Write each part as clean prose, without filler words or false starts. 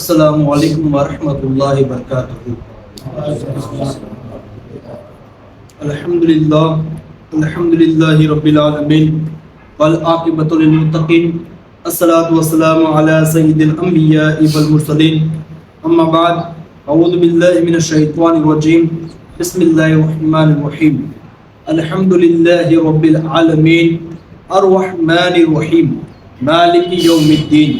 السلام علیکم ورحمۃ اللہ وبرکاتہ۔ الحمدللہ رب العالمین والعاقبۃ للمتقین، الصلاۃ والسلام علی سید الانبیاء والمرسلین، اما بعد، اعوذ باللہ من الشیطان الرجیم، بسم اللہ الرحمن الرحیم، الحمدللہ رب العالمین الرحمن الرحیم مالک یوم الدین۔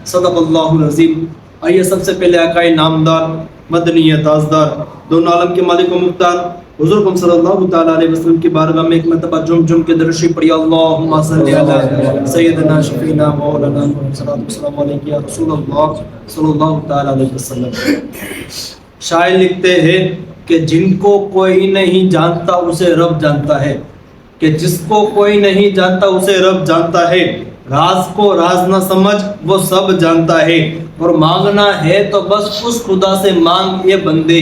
صدق اللہ العظیم۔ آئیے سب سے پہلے آقائے نامدار، مدنی تاجدار، دونوں عالم کے مالک و مختار حضور کو صلی اللہ تعالیٰ علیہ وسلم کی بارگاہ میں ایک مرتبہ جم کے درشی پڑھی، اللہم صلی علی سیدنا شفینا مولانا السلام علیکم یا رسول اللہ صلی اللہ تعالیٰ علیہ وسلم۔ شاعر لکھتے ہیں کہ جن کو کوئی نہیں جانتا اسے رب جانتا ہے، کہ جس کو کوئی نہیں جانتا اسے رب جانتا ہے، راز کو راز نہ سمجھ وہ سب جانتا ہے، اور مانگنا ہے تو بس اس خدا سے مانگ یہ بندے،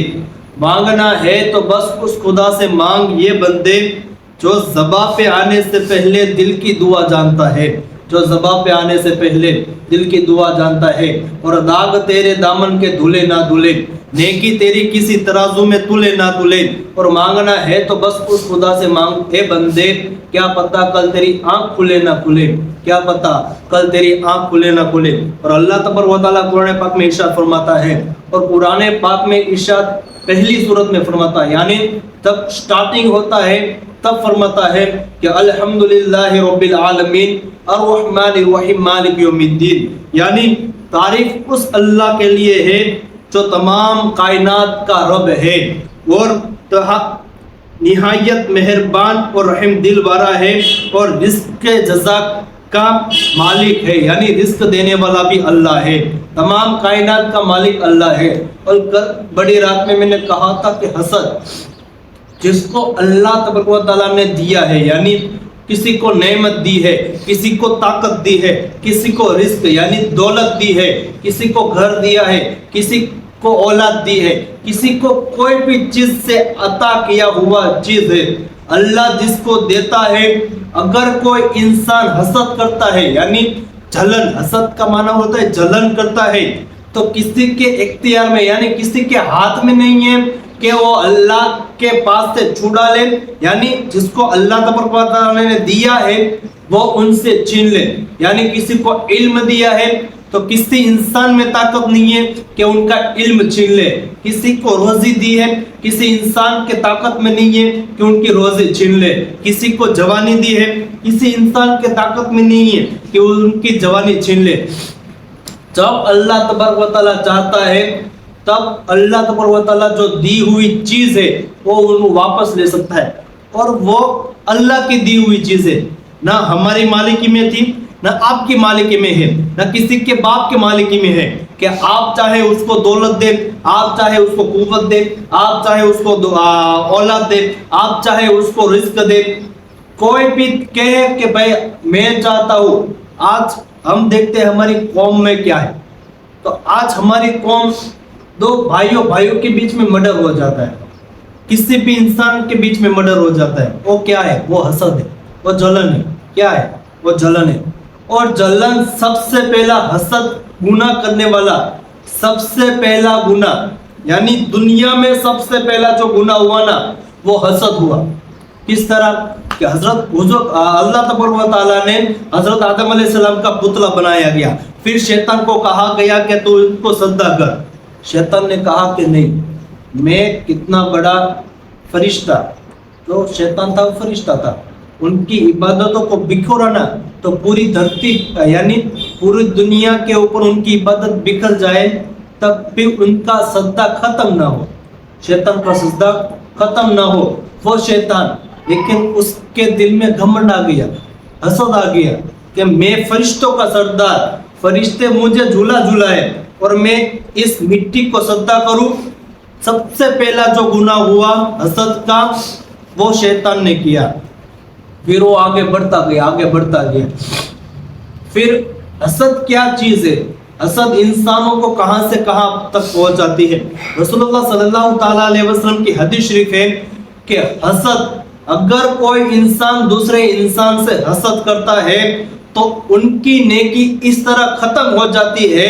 مانگنا ہے تو بس اس خدا سے مانگ یہ بندے، جو زباں پہ آنے سے پہلے دل کی دعا جانتا ہے، جو زباں پہ آنے سے پہلے دل کی دعا جانتا ہے، اور داغ تیرے دامن کے دھلے نہ دھلے، نیکی تیری کسی ترازو میں تلے نہ تلے، اور مانگنا ہے تو بس اس خدا سے مانگ اے بندے، کیا پتہ کل تیری آنکھ کھلے نہ کھلے، کیا پتہ کل تیری آنکھ کھلے نہ کھلے۔ اور اللہ تبارک و تعالیٰ قرآن پاک میں ارشاد فرماتا ہے، اور قرآن پاک میں ارشاد پہلی صورت میں فرماتا ہے، یعنی تب سٹارٹنگ ہوتا ہے تب فرماتا ہے کہ الحمدللہ رب العالمین الرحمن الرحیم مالک یوم الدین، یعنی تعریف اس اللہ کے لیے ہے جو تمام کائنات کا رب ہے اور نہایت مہربان اور رحم دل والا ہے، اور رزق کے جزا کا مالک ہے، یعنی رزق دینے والا بھی اللہ ہے، تمام کائنات کا مالک اللہ ہے۔ اور بڑی رات میں نے کہا تھا کہ حسد جس کو اللہ تبارک و تعالیٰ نے دیا ہے، یعنی کسی کو نعمت دی ہے، کسی کو طاقت دی ہے، کسی کو رزق یعنی دولت دی ہے، کسی کو گھر دیا ہے، کسی کو اولاد دی ہے، کسی کو کوئی بھی چیز سے عطا کیا ہوا چیز ہے، اللہ جس کو دیتا ہے، اگر کوئی انسان حسد کرتا ہے یعنی جلن، حسد کا معنی ہوتا ہے جلن کرتا ہے، تو کسی کے اختیار میں یعنی کسی کے ہاتھ میں نہیں ہے کہ وہ اللہ کے پاس سے چھڑا لے، یعنی جس کو اللہ تبارک و تعالیٰ نے دیا ہے وہ ان سے چھین لے، یعنی کسی کو علم دیا ہے تو کسی انسان میں طاقت نہیں ہے کہ ان کا علم چھین لے، کسی کو روزی دی ہے کسی انسان کے طاقت میں نہیں ہے کہ ان کی روزی چھین لے، کسی کو جوانی دی ہے کسی انسان کے طاقت میں نہیں ہے کہ ان کی جوانی چھین لے۔ جب اللہ تبارک و تعالیٰ چاہتا ہے تب اللہ تبارک و تعالیٰ جو دی ہوئی چیز ہے وہ انہوں واپس لے سکتا ہے، اور وہ اللہ کی دی ہوئی چیز ہے، نہ ہماری مالکی میں تھی، نہ آپ کی مالکی میں ہے، نہ کسی کے باپ کے مالکی میں ہے کہ آپ چاہے اس کو دولت دے، آپ چاہے اس کو قوت دے، آپ چاہے اس کو اولاد دے، آپ چاہے اس کو رزق دے، کوئی بھی کہے کہ بھائی میں چاہتا ہوں۔ آج ہم دیکھتے ہیں ہماری قوم میں کیا ہے، تو آج ہماری قوم دو بھائیوں کے بیچ میں مرڈر ہو جاتا ہے، کسی بھی انسان کے بیچ میں مرڈر ہو جاتا ہے، وہ کیا ہے؟ وہ حسد ہے، وہ جلن ہے، کیا ہے؟ وہ جلن ہے، اور جلن سب سے پہلا حسد گناہ کرنے والا سب سے پہلا گناہ، یعنی دنیا میں سب سے پہلا جو گناہ ہوا نا وہ حسد ہوا۔ کس طرح کہ اللہ تبارک و تعالیٰ نے حضرت آدم علیہ السلام کا پتلا بنایا گیا، پھر شیطان کو کہا گیا کہ تو ان کو سجدہ کر، شیطان نے کہا کہ نہیں، میں کتنا بڑا فرشتہ، تو شیطان تھا فرشتہ تھا، ان کی عبادتوں کو بکھورانا تو پوری دھرتی یعنی پوری دنیا کے اوپر ان کی عبادت بکھر جائے تب بھی ان کا سجدہ ختم نہ ہو، شیطان کا سجدہ ختم نہ ہو، وہ شیطان، لیکن اس کے دل میں گھمنڈ آ گیا، حسد آ گیا کہ میں فرشتوں کا سردار، فرشتے مجھے جھولا جھلائے اور میں اس مٹی کو سجدہ کروں۔ سب سے پہلا جو گناہ ہوا حسد کا وہ شیطان نے کیا، پھر وہ آگے بڑھتا گیا۔ پھر حسد کیا چیز ہے؟ حسد انسانوں کو کہاں سے کہاں تک پہنچ جاتی ہے۔ رسول اللہ صلی اللہ تعالیٰ علیہ وسلم کی حدیث شریف ہے کہ حسد، اگر کوئی انسان دوسرے انسان سے حسد کرتا ہے تو ان کی نیکی اس طرح ختم ہو جاتی ہے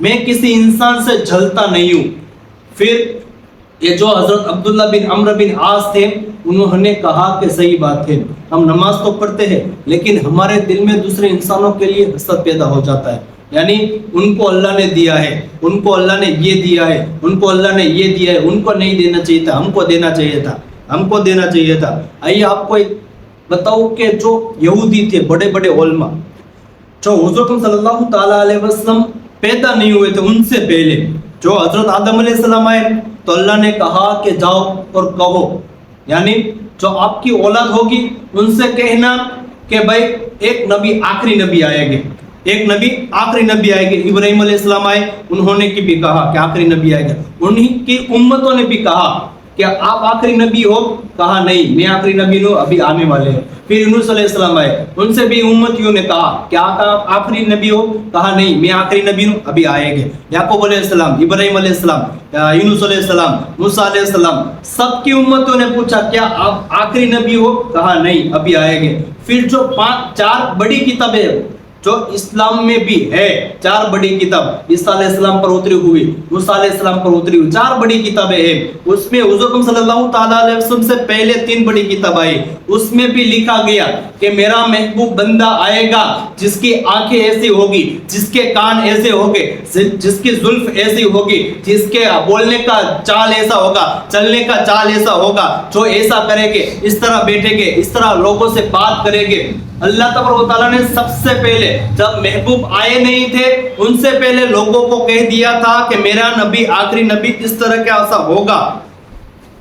میں کسی انسان سے جھلتا نہیں ہوں. پھر یہ جو حضرت عبداللہ بن عمرو بن عاص تھے انہوں نے کہا کہ صحیح بات ہے, ہم نماز تو پڑھتے ہیں لیکن ہمارے دل میں دوسرے انسانوں کے لیے حسد پیدا ہو جاتا ہے. یعنی ان کو اللہ نے دیا ہے, ان کو اللہ نے یہ دیا ہے, ان کو اللہ نے یہ دیا ہے, ان کو نہیں دینا چاہیے تھا, ہم کو دینا چاہیے تھا, ہم کو دینا چاہیے تھا. آئیے آپ کو بتاؤ کہ جو یہودی تھے بڑے بڑے علماء جو حضور صلی اللہ تعالیٰ علیہ وسلم پیدا نہیں ہوئے تھے ان سے پہلے جو حضرت آدم علیہ السلام آئے تو اللہ نے کہا کہ جاؤ اور کہو, یعنی جو آپ کی اولاد ہوگی ان سے کہنا کہ بھائی ایک نبی آخری نبی آئے گے, ایک نبی آخری نبی آئے گے. ابراہیم علیہ السلام آئے, انہوں نے بھی کہا کہ آخری نبی آئے گا. انہی کی امتوں نے بھی کہا کہ آپ آخری نبی ہو, کہا نہیں میں آخری نبی ہوں, ابھی آنے والے ہیں. پھر یونس علیہ السلام آئے, ان سے بھی امتیوں نے کہا کہ آپ آخری نبی ہو, کہا نہیں میں آخری نبی ہوں, ابھی آئیں گے. یعقوب علیہ السلام, ابراہیم علیہ السلام, یونس علیہ السلام, موسیٰ علیہ السلام, سب کی امتوں نے پوچھا کیا آپ آخری نبی ہو, کہا نہیں ابھی آئیں گے. پھر جو 4 بڑی کتابیں جو اسلام میں بھی ہے, 4 بڑی کتاب عیسیٰ علیہ السلام پر اتری ہوئی, موسیٰ علیہ السلام پر اتری ہوئی, 4 بڑی کتابیں ہیں. اس میں حضور صلی اللہ تعالیٰ علیہ وسلم سے پہلے 3 بڑی کتاب آئی, اس میں بھی لکھا گیا کہ میرا محبوب بندہ آئے گا جس کی آنکھیں ایسی ہوگی, جس کے کان ایسے ہوگے, جس کی زلف ایسی ہوگی, جس کے بولنے کا چال ایسا ہوگا, چلنے کا چال ایسا ہوگا, جو ایسا کرے گے, اس طرح بیٹھے گے, اس طرح لوگوں سے بات کرے گے. اللہ تبارک و تعالیٰ نے سب سے پہلے جب محبوب آئے نہیں تھے ان سے پہلے لوگوں کو کہہ دیا تھا کہ میرا نبی آخری نبی اس طرح کا ایسا ہوگا.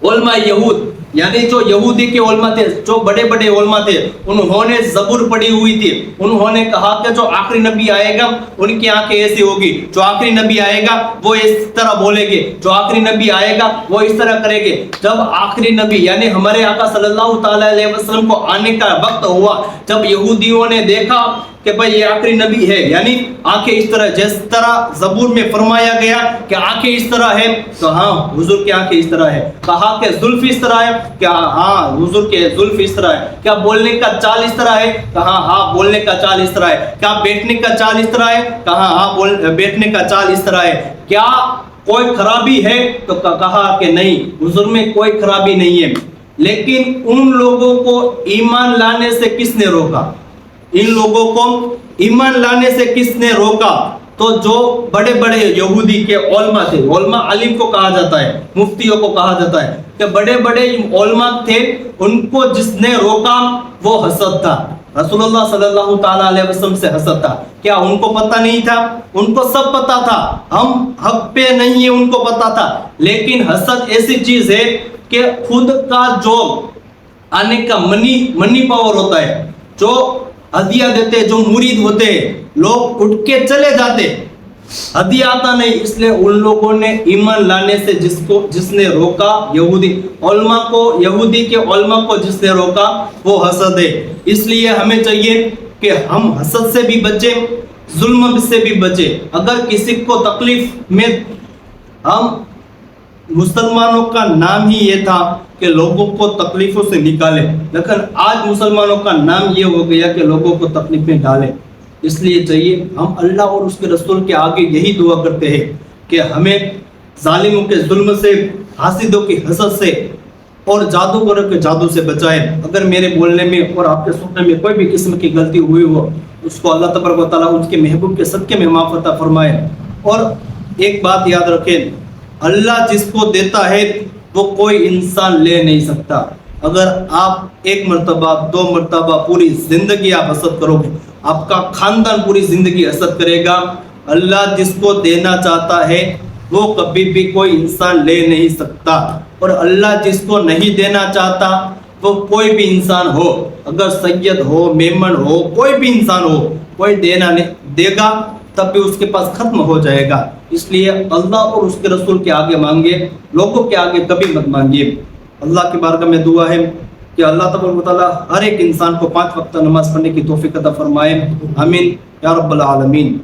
علماء یہود یعنی جو یہودی کے علماء تھے, جو بڑے بڑے علماء تھے, انہوں نے زبور پڑھی ہوئی تھی. انہوں نے کہا کہ جو آخری نبی آئے گا ان کی آنکھیں ایسی ہوگی, جو آخری نبی آئے گا وہ اس طرح بولے گے, جو آخری نبی آئے گا وہ اس طرح کرے گے. جب آخری نبی یعنی ہمارے آقا صلی اللہ تعالیٰ علیہ وسلم کو آنے کا وقت ہوا, جب یہودیوں نے دیکھا کہ بھئی یہ آخری نبی ہے, یعنی آنکھیں اس طرح, جس طرح زبور میں فرمایا گیا کہ آنکھیں اس طرح ہے, تو ہاں حضور کی آنکھیں اس طرح ہے. کہا کہ زلف اس طرح ہے, کیا ہاں حضور کے زلف اس طرح ہے. کیا بولنے کا چال اس طرح ہے, کہا ہاں بولنے کا چال اس طرح ہے. کیا بیٹھنے کا چال اس طرح ہے, کہا ہاں بیٹھنے کا چال اس طرح ہے. کیا کوئی خرابی ہے, تو کہا کہ نہیں حضور میں کوئی خرابی نہیں ہے. لیکن ان لوگوں کو ایمان لانے سے کس نے روکا, ان لوگوں کو ایمان لانے سے کس نے روکا؟ تو جو بڑے بڑے یہودی کے علماء تھے, علماء علم کو کہا جاتا ہے, مفتیوں کو کہا جاتا ہے, کہ بڑے بڑے علماء تھے, ان کو جس نے روکا وہ حسد تھا. رسول اللہ صلی اللہ تعالیٰ علیہ وسلم سے حسد تھا. کیا ان کو پتہ نہیں تھا؟ ان کو سب پتہ تھا, ہم حق پہ نہیں ہیں ان کو پتہ تھا. لیکن حسد ایسی چیز ہے کہ خود کا جو آنے کا منی پاور ہوتا ہے, جو ہدیہ دیتے, جو مرید ہوتے لوگ اٹھ کے چلے جاتے, ہدیہ آتا نہیں. اس لیے ان لوگوں نے ایمان لانے سے جس نے روکا یہودی علماء کو, یہودی کے علماء کو جس نے روکا وہ حسد ہے. اس لیے ہمیں چاہیے کہ ہم حسد سے بھی بچیں, ظلم سے بھی بچیں. اگر کسی کو تکلیف میں, ہم مسلمانوں کا نام ہی یہ تھا کہ لوگوں کو تکلیفوں سے نکالے, لیکن آج مسلمانوں کا نام یہ ہو گیا کہ لوگوں کو تکلیف میں ڈالے. اس لیے چاہیے ہم اللہ اور اس کے رسول کے آگے یہی دعا کرتے ہیں کہ ہمیں ظالموں کے ظلم سے, حاسدوں کی حسد سے اور جادوگروں کے جادو سے بچائے. اگر میرے بولنے میں اور آپ کے سننے میں کوئی بھی قسم کی غلطی ہوئی ہو, اس کو اللہ تبارک و تعالیٰ اس کے محبوب کے صدقے میں معاف عطا فرمائے. اور ایک بات یاد رکھیں, اللہ جس کو دیتا ہے وہ کوئی انسان لے نہیں سکتا. اگر آپ 1 مرتبہ 2 مرتبہ پوری زندگی آپ حسد کرو گے, آپ کا خاندان پوری زندگی حسد کرے گا. اللہ جس کو دینا چاہتا ہے وہ کبھی بھی کوئی انسان لے نہیں سکتا, اور اللہ جس کو نہیں دینا چاہتا وہ کوئی بھی انسان ہو, اگر سید ہو, میمن ہو, کوئی بھی انسان ہو, کوئی دینا نہیں دے گا تب بھی اس کے پاس ختم ہو جائے گا. اس لیے اللہ اور اس کے رسول کے آگے مانگے, لوگوں کے آگے کبھی مت مانگیے. اللہ کی بارگاہ میں دعا ہے کہ اللہ تبارک و تعالیٰ ہر ایک انسان کو 5 وقت نماز پڑھنے کی توفیق عطا فرمائے. آمین یا رب العالمین.